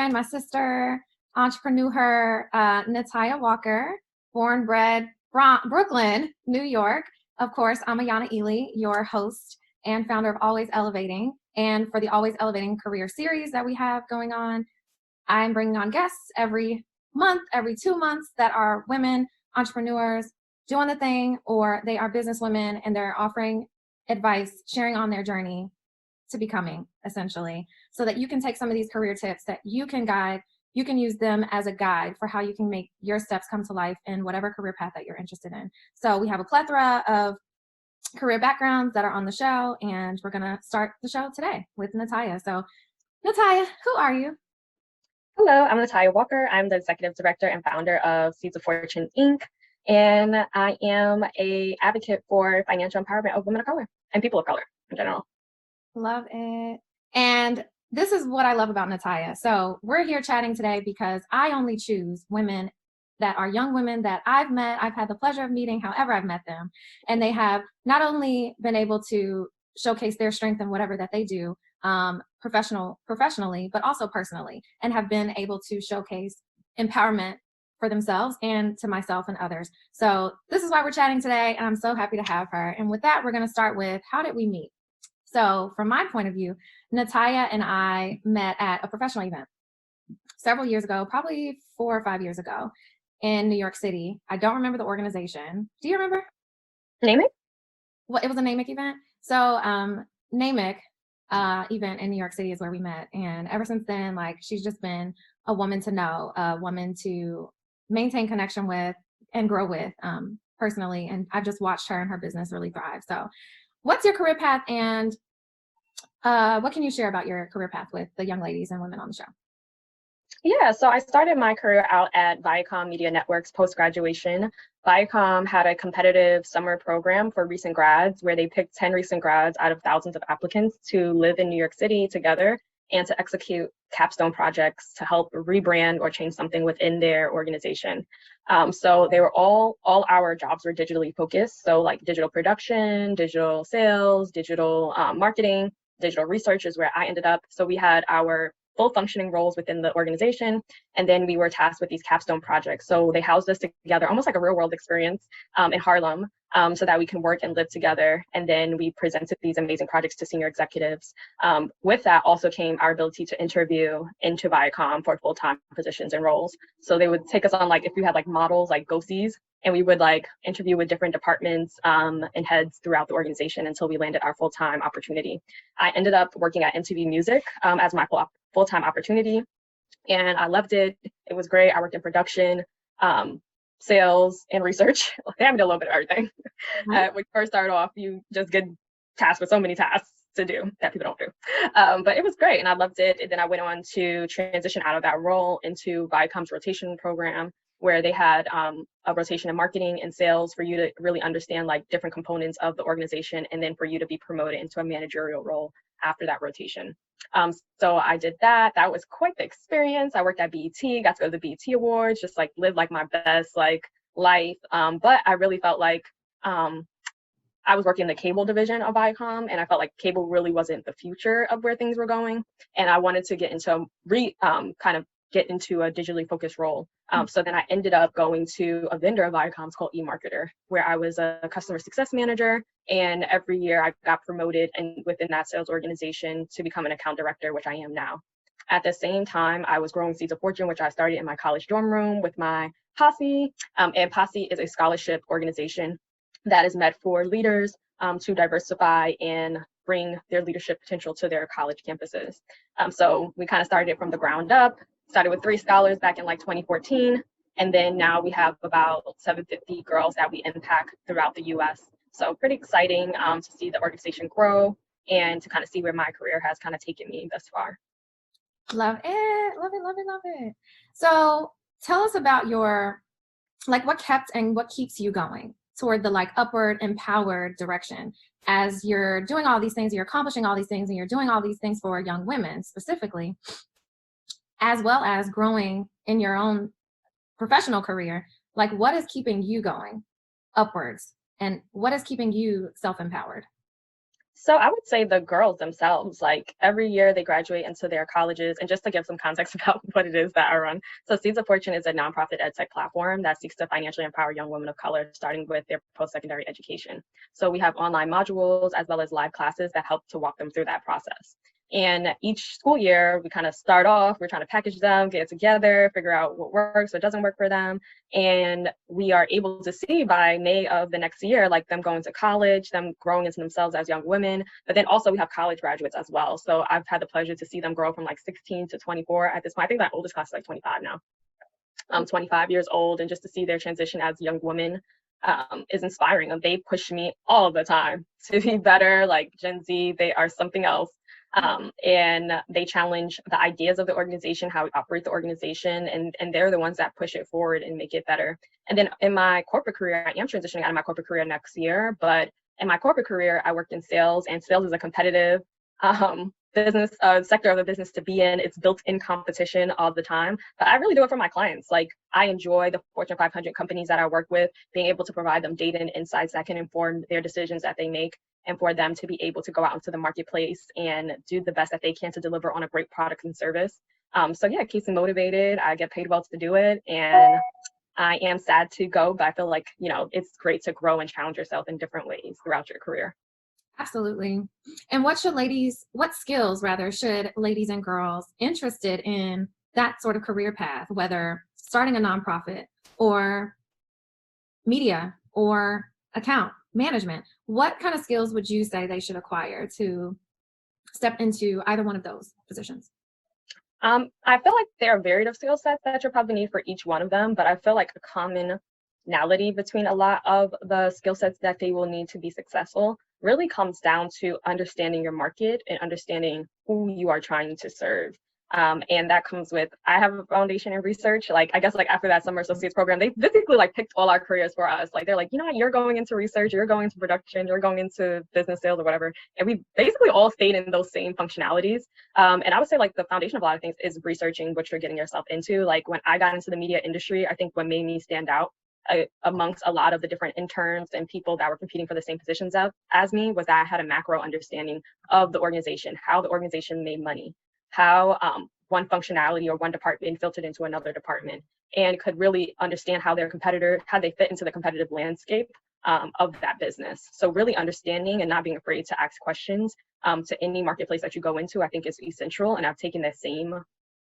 friend, my sister, entrepreneur, Nataya Walker, born, bred, Brooklyn, New York. Of course, I'm YayaE, your host and founder of Always Elevating. And for the Always Elevating career series that we have going on, I'm bringing on guests every month, every 2 months that are women, entrepreneurs, doing the thing, or they are businesswomen and they're offering advice, sharing on their journey to becoming, essentially, so that you can take some of these career tips that you can guide, you can use them as a guide for how you can make your steps come to life in whatever career path that you're interested in. So we have a plethora of career backgrounds that are on the show, and we're gonna start the show today with Nataya. So Nataya, who are you? Hello, I'm Nataya Walker. I'm the executive director and founder of Seeds of Fortune, Inc. And I am an advocate for financial empowerment of women of color and people of color in general. Love it. And this is what I love about Nataya. So we're here chatting today because I only choose women that are young women that I've met, I've had the pleasure of meeting, however I've met them. And they have not only been able to showcase their strength in whatever that they do, professionally, but also personally, and have been able to showcase empowerment for themselves and to myself and others. So this is why we're chatting today, and I'm so happy to have her. And with that, we're going to start with, how did we meet? So from my point of view, Nataya and I met at a professional event several years ago, probably 4 or 5 years ago in New York City. I don't remember the organization. Do you remember? NAMIC? Well, it was a NAMIC event. So NAMIC event in New York City is where we met. And ever since then, like, she's just been a woman to know, a woman to maintain connection with and grow with personally. And I've just watched her and her business really thrive. So what's your career path, and what can you share about your career path with the young ladies and women on the show? Yeah, so I started my career out at Viacom Media Networks post-graduation. Viacom had a competitive summer program for recent grads where they picked 10 recent grads out of thousands of applicants to live in New York City together and to execute capstone projects to help rebrand or change something within their organization. So they were all our jobs were digitally focused. So like digital production, digital sales, digital marketing, digital research is where I ended up. So we had our full functioning roles within the organization. And then we were tasked with these capstone projects. So they housed us together, almost like a real world experience in Harlem, so that we can work and live together. And then we presented these amazing projects to senior executives. With that also came our ability to interview into Viacom for full-time positions and roles. So they would take us on, like, if you had like models, like go-sees, and we would like interview with different departments and heads throughout the organization until we landed our full-time opportunity. I ended up working at MTV Music as my full-time opportunity, and I loved it. It was great. I worked in production, sales, and research. I did a little bit of everything. When you first start off, you just get tasked with so many tasks to do that people don't do. But it was great, and I loved it. And then I went on to transition out of that role into Viacom's rotation program, where they had a rotation in marketing and sales for you to really understand like different components of the organization, and then for you to be promoted into a managerial role after that rotation. So I did that. That was quite the experience. I worked at BET, got to go to the BET Awards, just like live like my best like life. But I really felt like I was working in the cable division of Viacom, and I felt like cable really wasn't the future of where things were going. And I wanted to get into kind of get into a digitally focused role. So then I ended up going to a vendor of Viacom's called eMarketer, where I was a customer success manager. And every year I got promoted and within that sales organization to become an account director, which I am now. At the same time, I was growing Seeds of Fortune, which I started in my college dorm room with my Posse. And Posse is a scholarship organization that is meant for leaders to diversify and bring their leadership potential to their college campuses. So we kind of started it from the ground up. Started with 3 scholars back in like 2014. And then now we have about 750 girls that we impact throughout the US. So pretty exciting to see the organization grow and to kind of see where my career has kind of taken me thus far. Love it, love it, love it, love it. So tell us about your, like, what kept and what keeps you going toward the like upward empowered direction as you're doing all these things, you're accomplishing all these things, and you're doing all these things for young women specifically, as well as growing in your own professional career. Like, what is keeping you going upwards, and what is keeping you self-empowered? So I would say the girls themselves, like every year they graduate into their colleges. And just to give some context about what it is that I run. So Seeds of Fortune is a nonprofit ed tech platform that seeks to financially empower young women of color, starting with their post-secondary education. So we have online modules as well as live classes that help to walk them through that process. And each school year, we kind of start off, we're trying to package them, get it together, figure out what works, what doesn't work for them. And we are able to see by May of the next year, like them going to college, them growing into themselves as young women. But then also we have college graduates as well. So I've had the pleasure to see them grow from like 16 to 24 at this point. I think that oldest class is like 25 now. 25 years old, and just to see their transition as young women is inspiring. And they push me all the time to be better. Like Gen Z, they are something else. And they challenge the ideas of the organization, how we operate the organization, and they're the ones that push it forward and make it better. And then in my corporate career, I am transitioning out of my corporate career next year, but in my corporate career, I worked in sales, and sales is a competitive business sector of the business to be in. It's built in competition all the time, but I really do it for my clients. Like I enjoy the Fortune 500 companies that I work with, being able to provide them data and insights that can inform their decisions that they make, and for them to be able to go out into the marketplace and do the best that they can to deliver on a great product and service. So yeah, it keeps me motivated. I get paid well to do it, and I am sad to go, but I feel like, you know, it's great to grow and challenge yourself in different ways throughout your career. Absolutely. And what skills rather, should ladies and girls interested in that sort of career path, whether starting a nonprofit or media or account management, what kind of skills would you say they should acquire to step into either one of those positions? I feel like there are varied of skill sets that you'll probably need for each one of them, but I feel like a commonality between a lot of the skill sets that they will need to be successful really comes down to understanding your market and understanding who you are trying to serve. And that comes with, I have a foundation in research. Like, I guess like after that summer associates program, they basically like picked all our careers for us. Like, they're like, you know what, you're going into research, you're going into production, you're going into business sales or whatever. And we basically all stayed in those same functionalities. And I would say like the foundation of a lot of things is researching what you're getting yourself into. Like when I got into the media industry, I think what made me stand out amongst a lot of the different interns and people that were competing for the same positions as me was that I had a macro understanding of the organization, how the organization made money, how one functionality or one department filtered into another department, and could really understand how how they fit into the competitive landscape of that business. So really understanding and not being afraid to ask questions to any marketplace that you go into, I think is essential. And I've taken that same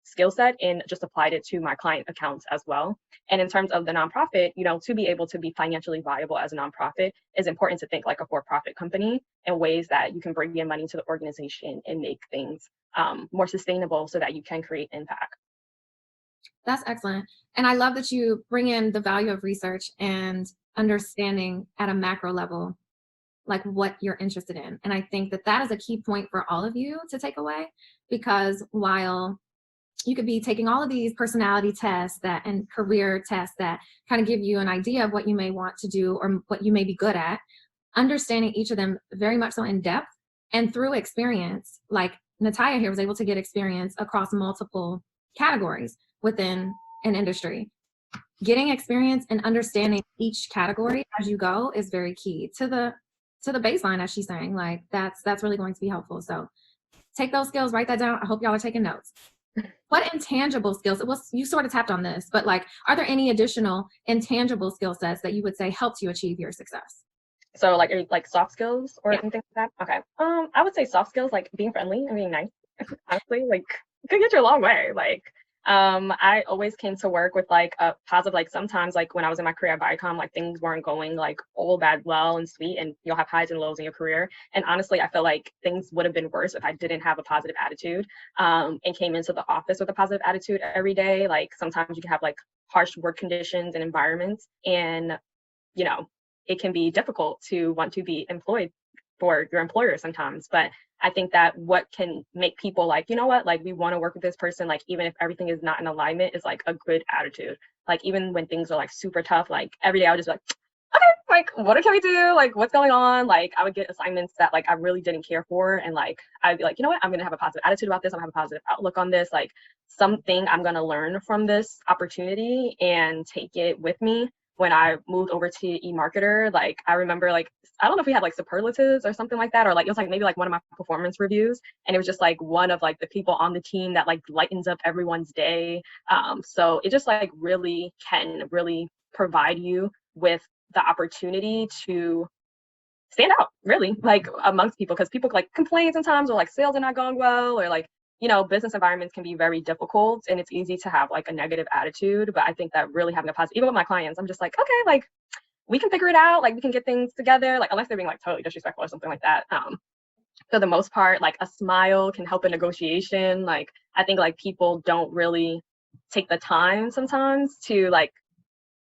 skill set and just applied it to my client accounts as well. And in terms of the nonprofit, you know, to be able to be financially viable as a nonprofit is important to think like a for-profit company in ways that you can bring in money to the organization and make things more sustainable so that you can create impact. That's excellent. And I love that you bring in the value of research and understanding at a macro level, like what you're interested in. And I think that that is a key point for all of you to take away, because while you could be taking all of these personality tests and career tests that kind of give you an idea of what you may want to do or what you may be good at, understanding each of them very much so in depth and through experience, like Nataya here was able to get experience across multiple categories within an industry. Getting experience and understanding each category as you go is very key to the baseline, as she's saying. Like that's really going to be helpful. So take those skills, write that down. I hope y'all are taking notes. What intangible skills, you sort of tapped on this, but like, are there any additional intangible skill sets that you would say helped you achieve your success? So like soft skills or anything like that? Okay. I would say soft skills, like being friendly and being nice, honestly, like could get you a long way. Like, I always came to work with like a positive, like sometimes like when I was in my career at Viacom, like things weren't going like all that well and sweet, and you'll have highs and lows in your career. And honestly, I feel like things would have been worse if I didn't have a positive attitude, and came into the office with a positive attitude every day. Like sometimes you can have like harsh work conditions and environments, and you know, it can be difficult to want to be employed for your employer sometimes. But I think that what can make people like, you know what, like we want to work with this person, like even if everything is not in alignment, is like a good attitude. Like even when things are like super tough, like every day I would just be like, okay, like what can we do? Like what's going on? Like I would get assignments that like I really didn't care for, and like I'd be like, you know what, I'm gonna have a positive attitude about this. I'm gonna have a positive outlook on this. Like something I'm gonna learn from this opportunity and take it with me when I moved over to eMarketer, like I remember like I don't know if we had like superlatives or something like that, or like it was like maybe like one of my performance reviews, and it was just like one of like the people on the team that like lightens up everyone's day. So it just like really can really provide you with the opportunity to stand out really like amongst people, because people like complain sometimes, or like sales are not going well, or like business environments can be very difficult, and it's easy to have like a negative attitude. But I think that really having a positive, even with my clients, I'm just like, okay, like we can figure it out, like we can get things together, like unless they're being like totally disrespectful or something like that. For the most part, like a smile can help a negotiation. Like I think like people don't really take the time sometimes to like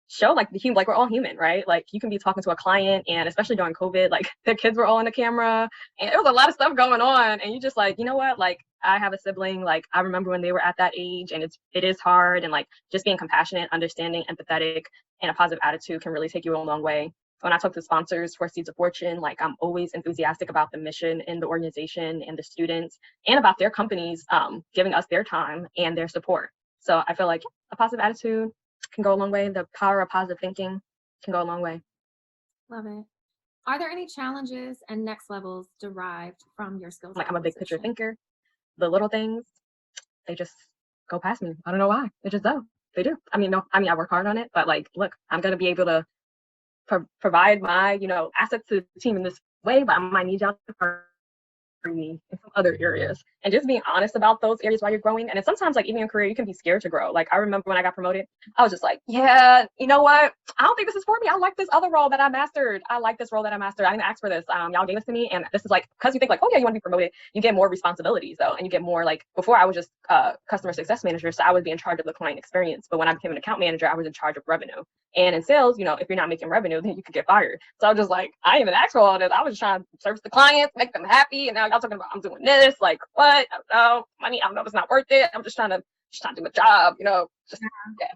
show like the human, like we're all human, right? Like you can be talking to a client, and especially during COVID, like their kids were all on the camera and there was a lot of stuff going on, and you just like, you know what, like I have a sibling, like I remember when they were at that age, and it is hard, and like just being compassionate, understanding, empathetic, and a positive attitude can really take you a long way. When I talk to sponsors for Seeds of Fortune, like I'm always enthusiastic about the mission in the organization and the students, and about their companies giving us their time and their support. So I feel like a positive attitude can go a long way. The power of positive thinking can go a long way. Love it. Are there any challenges and next levels derived from your skills? Like I'm a big picture thinker. The little things, they just go past me. I don't know why. They just do. They do. I mean, I work hard on it, but like, look, I'm going to be able to provide my, assets to the team in this way, but I might need y'all to me in some other areas, and just being honest about those areas while you're growing. And then sometimes like even in your career you can be scared to grow. Like I remember when I got promoted, I was just like, yeah, you know what, I don't think this is for me. I like this other role that I mastered. I didn't ask for this. Y'all gave this to me, and this is like, because you think like, oh yeah, you want to be promoted, you get more responsibilities though, and you get more like, before I was just customer success manager, so I would be in charge of the client experience, but when I became an account manager, I was in charge of revenue. And in sales, if you're not making revenue, then you could get fired. So I was just like, I didn't even ask for all this. I was just trying to service the clients, make them happy. And now y'all talking about I'm doing this. Like, what? I don't know. Money, I don't know if it's not worth it. I'm just trying to do my job, just, yeah.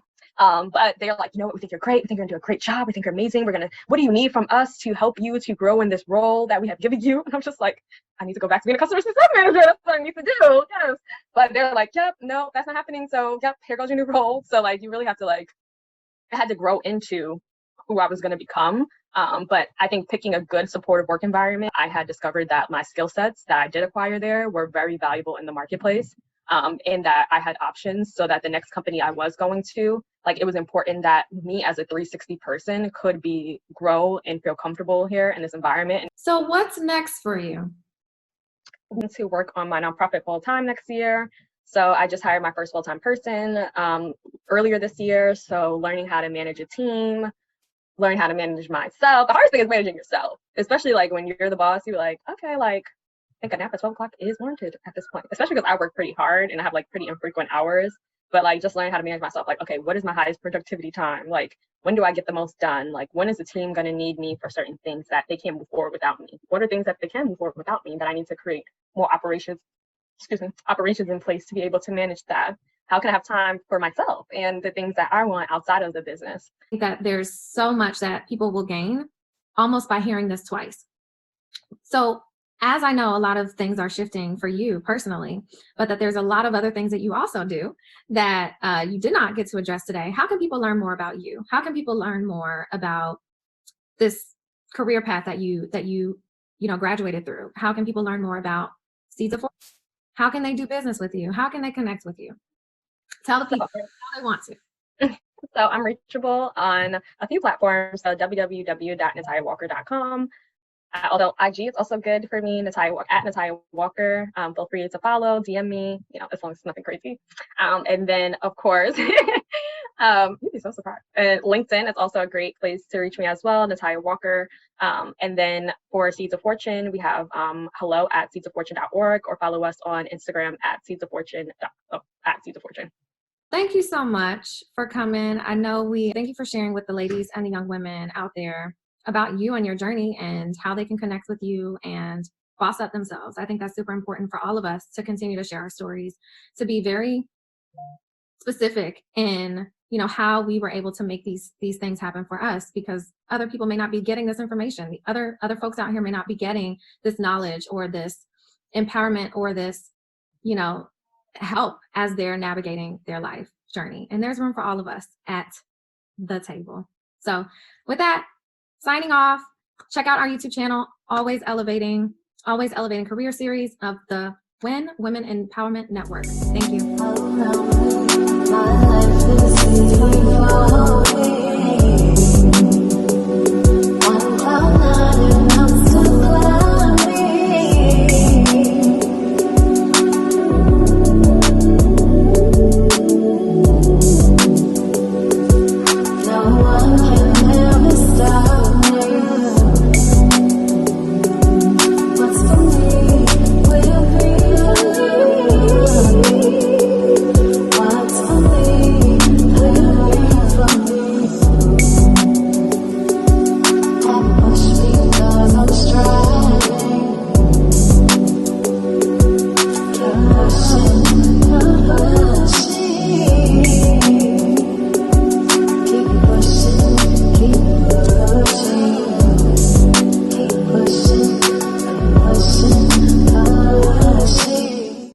But they're like, we think you're great. We think you're gonna do a great job. We think you're amazing. What do you need from us to help you to grow in this role that we have given you? And I'm just like, I need to go back to being a customer success manager. That's what I need to do. Yes. But they're like, yep, no, that's not happening. So yep, here goes your new role. So like, you really have to like, I had to grow into who I was going to become. But I think picking a good supportive work environment, I had discovered that my skill sets that I did acquire there were very valuable in the marketplace, and that I had options, so that the next company I was going to, like, it was important that me as a 360 person could grow and feel comfortable here in this environment. So what's next for you? I'm going to work on my nonprofit full time next year. So I just hired my first full-time person earlier this year. So learning how to manage a team, learning how to manage myself. The hardest thing is managing yourself, especially like when you're the boss, you're like, okay, like I think a nap at 12 o'clock is warranted at this point, especially because I work pretty hard and I have like pretty infrequent hours. But like just learning how to manage myself, like, okay, what is my highest productivity time? Like, when do I get the most done? Like, when is the team going to need me for certain things that they can't move forward without me? What are things that they can move forward without me that I need to create more operations in place to be able to manage that? How can I have time for myself and the things that I want outside of the business? I think that there's so much that people will gain almost by hearing this twice. So as I know, a lot of things are shifting for you personally, but that there's a lot of other things that you also do that you did not get to address today. How can people learn more about you? How can people learn more about this career path that you graduated through? How can people learn more about Seeds of Fortune? How can they do business with you? How can they connect with you? Tell the people how they want to. So I'm reachable on a few platforms. So www.nataliawalker.com. Although IG is also good for me, Natalia Walker. Feel free to follow, DM me, as long as it's nothing crazy. And then, of course, you'd be so surprised. And LinkedIn is also a great place to reach me as well, Natalia Walker. And then for Seeds of Fortune, we have hello@seedsoffortune.org, or follow us on Instagram at seedsoffortune. Thank you so much for coming. Thank you for sharing with the ladies and the young women out there about you and your journey and how they can connect with you and boss up themselves. I think that's super important for all of us to continue to share our stories, to be very specific in how we were able to make these things happen for us, because other people may not be getting this information. The other folks out here may not be getting this knowledge or this empowerment or this help as they're navigating their life journey. And there's room for all of us at the table. So with that, signing off. Check out our YouTube channel, Always Elevating Career Series of the TheWEN Women Empowerment Network. Thank you.